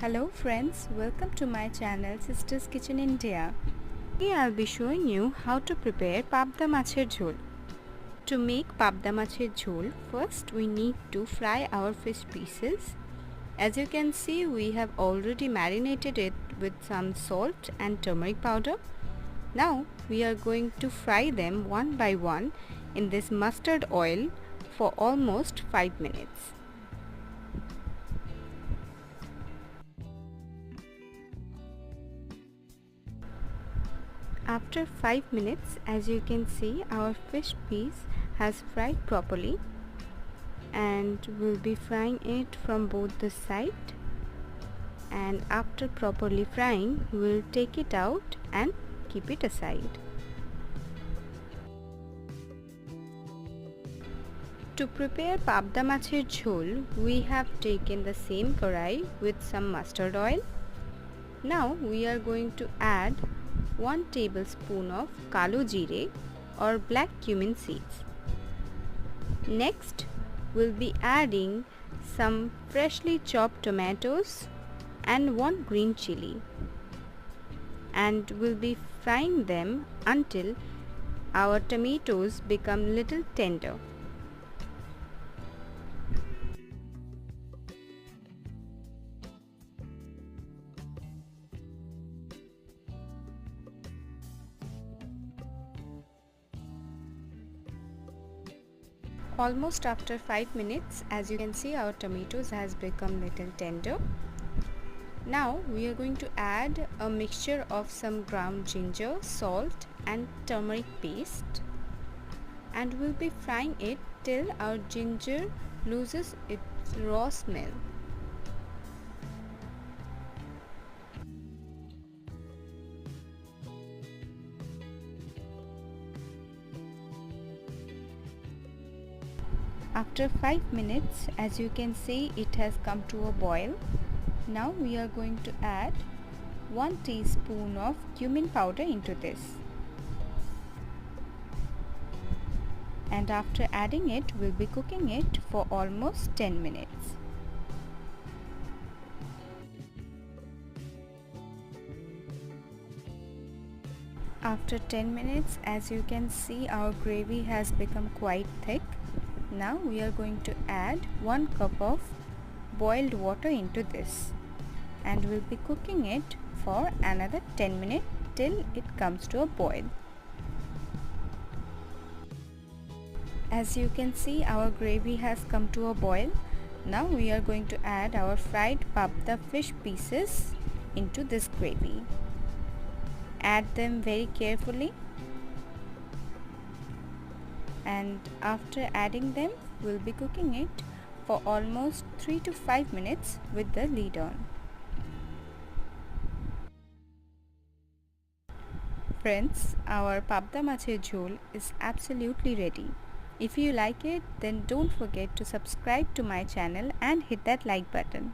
Hello friends, welcome to my channel Sisters Kitchen India. Today I'll be showing you how to prepare Pabda Macher Jhol. To make Pabda Macher Jhol, first we need to fry our fish pieces. As you can see, we have already marinated it with some salt and turmeric powder. Now we are going to fry them one by one in this mustard oil for almost 5 minutes. After 5 minutes, as you can see, our fish piece has fried properly, and we'll be frying it from both the side, and after properly frying, we'll take it out and keep it aside. To prepare Pabda Macher Jhol, we have taken the same karai with some mustard oil. Now we are going to add 1 tablespoon of kalo jeera or black cumin seeds. Next, we'll be adding some freshly chopped tomatoes and 1 green chili, and we'll be frying them until our tomatoes become little tender. Almost after 5 minutes, as you can see, our tomatoes has become little tender. Now we are going to add a mixture of some ground ginger, salt and turmeric paste, and we'll be frying it till our ginger loses its raw smell. After 5 minutes, as you can see, it has come to a boil. Now we are going to add 1 teaspoon of cumin powder into this. And after adding it, we'll be cooking it for almost 10 minutes. After 10 minutes, as you can see, our gravy has become quite thick. Now we are going to add 1 cup of boiled water into this, and we'll be cooking it for another 10 minutes till it comes to a boil. As you can see, our gravy has come to a boil. Now we are going to add our fried pabda fish pieces into this gravy. Add them very carefully, and after adding them, we'll be cooking it for almost 3 to 5 minutes with the lid on. Friends, our Pabda Macher Jhol is absolutely ready. If you like it, then don't forget to subscribe to my channel and hit that like button.